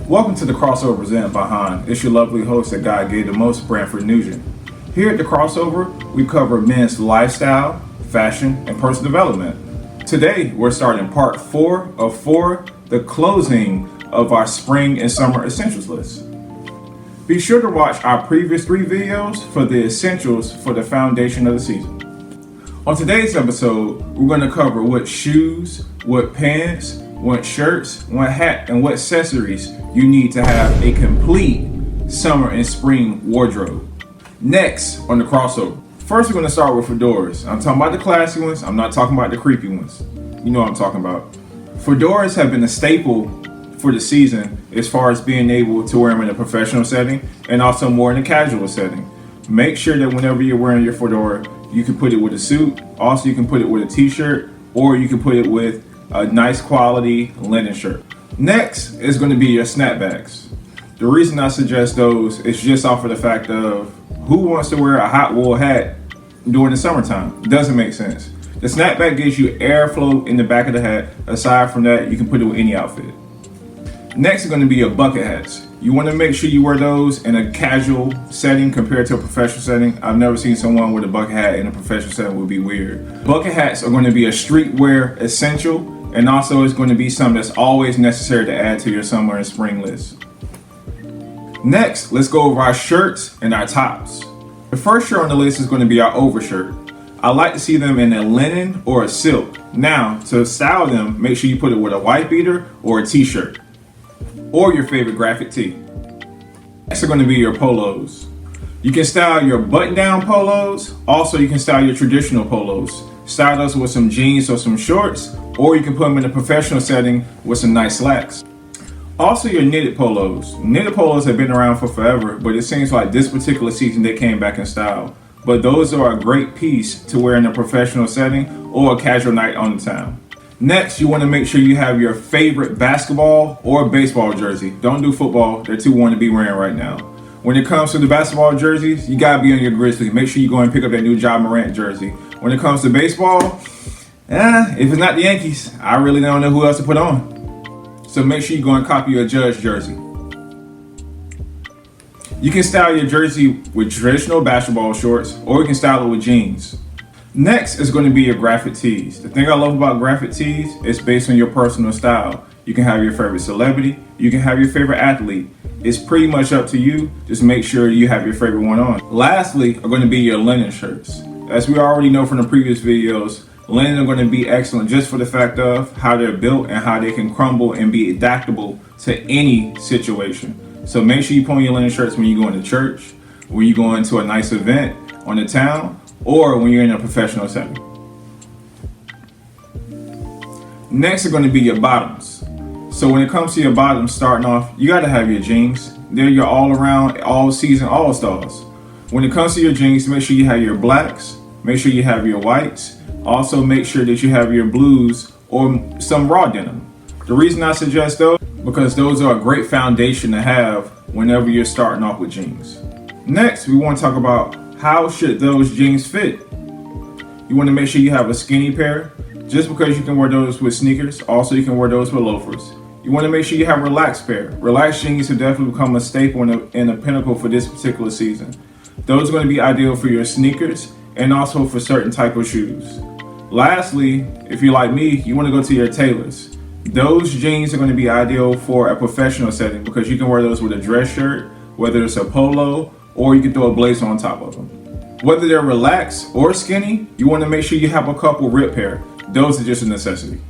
Welcome to the Crossover presented by H.O.N. It's your lovely host that God gave the most, Branford Nugent. Here at the Crossover, we cover men's lifestyle, fashion, and personal development. Today, we're starting part 4 of 4, the closing of our spring and summer essentials list. Be sure to watch our previous 3 videos for the essentials for the foundation of the season. On today's episode, we're going to cover what shoes, what pants, what shirts, what hat, and what accessories you need to have a complete summer and spring wardrobe. Next on the crossover. First, we're going to start with fedoras. I'm talking about the classy ones. I'm not talking about the creepy ones. You know what I'm talking about. Fedoras have been a staple for the season as far as being able to wear them in a professional setting and also more in a casual setting. Make sure that whenever you're wearing your fedora, you can put it with a suit. Also, you can put it with a t-shirt, or you can put it with a nice quality linen shirt. Next is going to be your snapbacks. The reason I suggest those is just off of the fact of who wants to wear a hot wool hat during the summertime? It doesn't make sense. The snapback gives you airflow in the back of the hat. Aside from that, you can put it with any outfit. Next is going to be your bucket hats. You want to make sure you wear those in a casual setting compared to a professional setting. I've never seen someone with a bucket hat in a professional setting. Would be weird. Bucket hats are going to be a streetwear essential, and also it's going to be something that's always necessary to add to your summer and spring list. Next, let's go over our shirts and our tops. The first shirt on the list is going to be our overshirt. I like to see them in a linen or a silk. Now, to style them, make sure you put it with a white beater or a t-shirt, or your favorite graphic tee. Next are going to be your polos. You can style your button-down polos. Also, you can style your traditional polos. Style those with some jeans or some shorts, or you can put them in a professional setting with some nice slacks. Also, your knitted polos. Knitted polos have been around for forever, but it seems like this particular season they came back in style. But those are a great piece to wear in a professional setting or a casual night on the town. Next, you want to make sure you have your favorite basketball or baseball jersey. Don't do football. They're too warm to be wearing right now. When it comes to the basketball jerseys, you got to be on your Grizzlies. Make sure you go and pick up that new Ja Morant jersey. When it comes to baseball, if it's not the Yankees, I really don't know who else to put on. So make sure you go and copy a Judge jersey. You can style your jersey with traditional basketball shorts, or you can style it with jeans. Next is going to be your graphic tees. The thing I love about graphic tees is based on your personal style. You can have your favorite celebrity, you can have your favorite athlete. It's pretty much up to you. Just make sure you have your favorite one on. Lastly are going to be your linen shirts. As we already know from the previous videos, linen are going to be excellent just for the fact of how they're built and how they can crumble and be adaptable to any situation. So make sure you put on your linen shirts when you go into church, when you go into a nice event on the town, or when you're in a professional setting. Next are going to be your bottoms. So when it comes to your bottoms starting off, you got to have your jeans. They're your all around, all season, all stars. When it comes to your jeans, make sure you have your blacks, make sure you have your whites. Also make sure that you have your blues or some raw denim. The reason I suggest those, because those are a great foundation to have whenever you're starting off with jeans. Next, we want to talk about how should those jeans fit. You want to make sure you have a skinny pair, just because you can wear those with sneakers. Also, you can wear those with loafers. You want to make sure you have a relaxed pair. Relaxed jeans have definitely become a staple and a pinnacle for this particular season. Those are going to be ideal for your sneakers and also for certain type of shoes. Lastly, if you're like me, you want to go to your tailors. Those jeans are going to be ideal for a professional setting because you can wear those with a dress shirt, whether it's a polo, or you can throw a blazer on top of them. Whether they're relaxed or skinny, you want to make sure you have a couple rip pair. Those are just a necessity.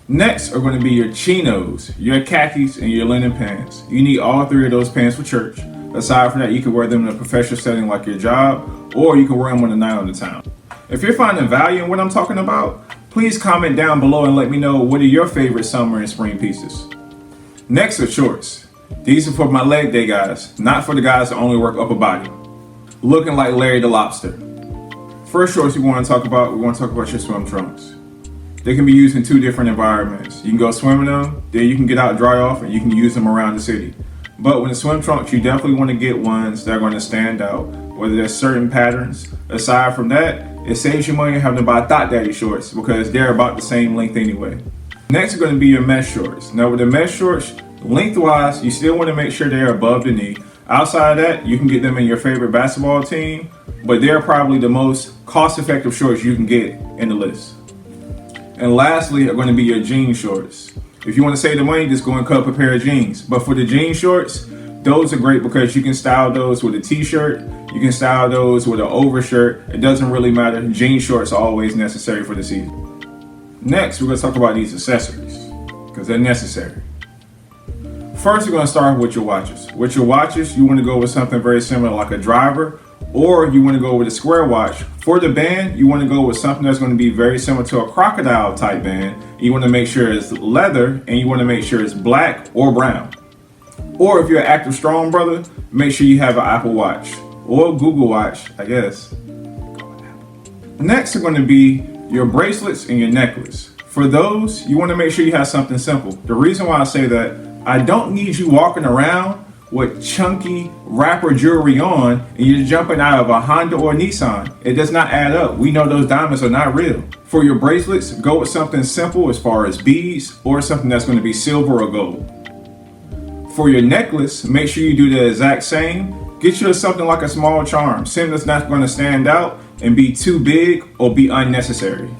Next are going to be your chinos, your khakis, and your linen pants. You need all 3 of those pants for church. Aside from that, you can wear them in a professional setting like your job, or you can wear them on the night on the town. If you're finding value in what I'm talking about, please comment down below and let me know what are your favorite summer and spring pieces. Next are shorts. These are for my leg day guys, not for the guys that only work upper body. Looking like Larry the Lobster. First shorts we want to talk about your swim trunks. They can be used in 2 different environments. You can go swim in them, then you can get out, dry off, and you can use them around the city. But with the swim trunks, you definitely want to get ones that are going to stand out, whether there's certain patterns. Aside from that, it saves you money having to buy Thought Daddy shorts because they're about the same length anyway. Next are going to be your mesh shorts. Now with the mesh shorts, Lengthwise, you still want to make sure they're above the knee. Outside of that, you can get them in your favorite basketball team, but they're probably the most cost-effective shorts you can get in the list. And lastly are going to be your jean shorts. If you want to save the money, just go and cut up a pair of jeans. But for the jean shorts, those are great because you can style those with a t-shirt, you can style those with an overshirt. It doesn't really matter. Jean shorts are always necessary for the season. Next, we're going to talk about these accessories because they're necessary. First, we're going to start with your watches. With your watches, you want to go with something very similar like a driver, or you want to go with a square watch. For the band, you want to go with something that's going to be very similar to a crocodile type band. You want to make sure it's leather, and you want to make sure it's black or brown. Or if you're an active strong brother, make sure you have an Apple Watch or Google Watch, I guess. Next are going to be your bracelets and your necklace. For those, you want to make sure you have something simple. The reason why I say that, I don't need you walking around with chunky rapper jewelry on and you're jumping out of a Honda or Nissan. It does not add up. We know those diamonds are not real. For your bracelets, go with something simple as far as beads or something that's going to be silver or gold. For your necklace, make sure you do the exact same. Get you something like a small charm, something that's not going to stand out and be too big or be unnecessary.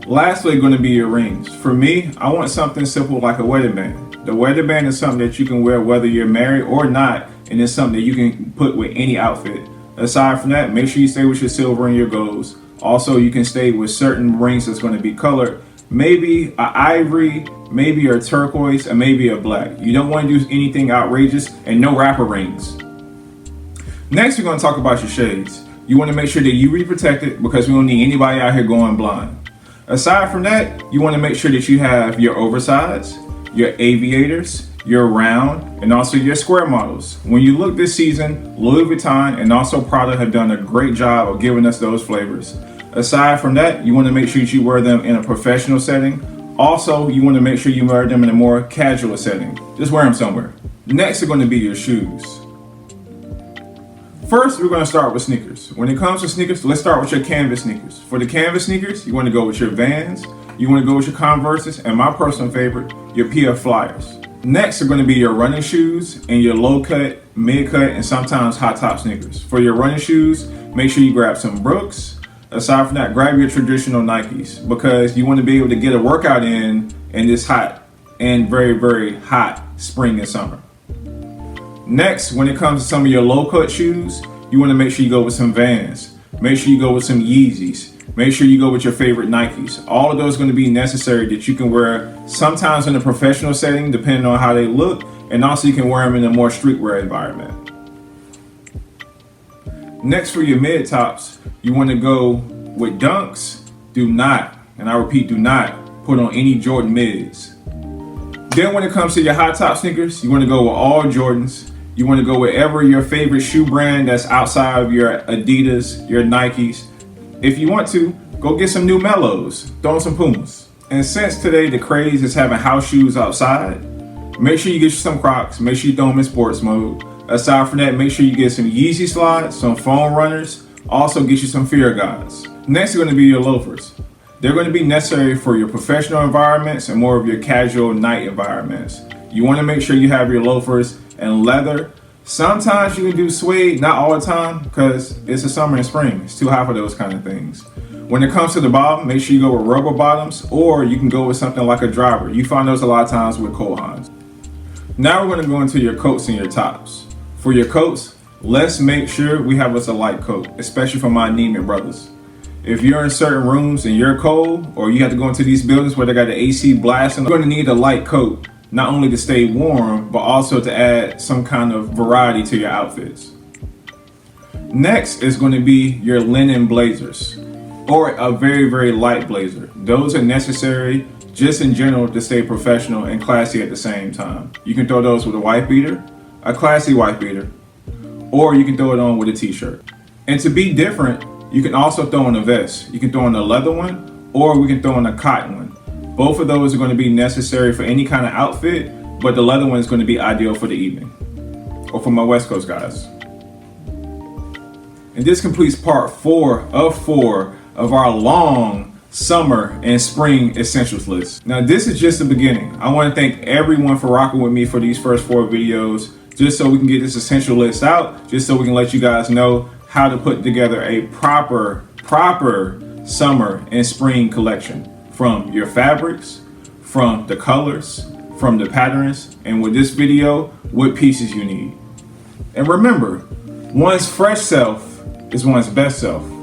Lastly, going to be your rings. For me, I want something simple like a wedding band. The wedding band is something that you can wear whether you're married or not, and it's something that you can put with any outfit. Aside from that, make sure you stay with your silver and your golds. Also, you can stay with certain rings that's going to be colored. Maybe a ivory, maybe a turquoise, and maybe a black. You don't want to do anything outrageous, and no wrapper rings. Next, we're going to talk about your shades. You want to make sure that you UV protected because we don't need anybody out here going blind. Aside from that, you want to make sure that you have your oversized, your aviators, your round, and also your square models. When you look this season, Louis Vuitton and also Prada have done a great job of giving us those flavors. Aside from that, you want to make sure that you wear them in a professional setting. Also, you want to make sure you wear them in a more casual setting. Just wear them somewhere. Next are going to be your shoes. First, we're going to start with sneakers. When it comes to sneakers, let's start with your canvas sneakers. For the canvas sneakers, you want to go with your Vans, you want to go with your Converses, and my personal favorite, your PF Flyers. Next are going to be your running shoes and your low cut, mid cut, and sometimes high top sneakers. For your running shoes, make sure you grab some Brooks. Aside from that, grab your traditional Nikes because you want to be able to get a workout in this hot and very, very hot spring and summer. Next, when it comes to some of your low cut shoes, you want to make sure you go with some Vans. Make sure you go with some Yeezys. Make sure you go with your favorite Nikes. All of those are going to be necessary that you can wear sometimes in a professional setting, depending on how they look, and also you can wear them in a more streetwear environment. Next, for your mid tops, you want to go with Dunks. Do not, and I repeat, do not put on any Jordan mids. Then when it comes to your high top sneakers, you want to go with all Jordans. You want to go wherever your favorite shoe brand that's outside of your Adidas, your Nikes. If you want to, go get some new Mellows, throw on some Pumas. And since today the craze is having house shoes outside, make sure you get you some Crocs, make sure you throw them in sports mode. Aside from that, make sure you get some Yeezy slides, some foam runners, also get you some Fear Gods. Next are going to be your loafers. They're going to be necessary for your professional environments and more of your casual night environments. You want to make sure you have your loafers in leather. Sometimes you can do suede, not all the time, because it's the summer and spring. It's too hot for those kind of things. When it comes to the bottom, make sure you go with rubber bottoms, or you can go with something like a driver. You find those a lot of times with Cole Haans. Now we're going to go into your coats and your tops. For your coats, let's make sure we have us a light coat, especially for my anemic brothers. If you're in certain rooms and you're cold, or you have to go into these buildings where they got the AC blasting, you're going to need a light coat, not only to stay warm, but also to add some kind of variety to your outfits. Next is going to be your linen blazers, or a very, very light blazer. Those are necessary just in general to stay professional and classy at the same time. You can throw those with a wife beater, a classy wife beater, or you can throw it on with a t-shirt. And to be different, you can also throw in a vest. You can throw in a leather one, or we can throw in a cotton one. Both of those are going to be necessary for any kind of outfit, but the leather one is going to be ideal for the evening, or for my West Coast guys. And this completes part 4 of our long summer and spring essentials list. Now this is just the beginning. I want to thank everyone for rocking with me for these first 4 videos, just so we can get this essential list out, just so we can let you guys know how to put together a proper summer and spring collection, from your fabrics, from the colors, from the patterns, and with this video, what pieces you need. And remember, one's fresh self is one's best self.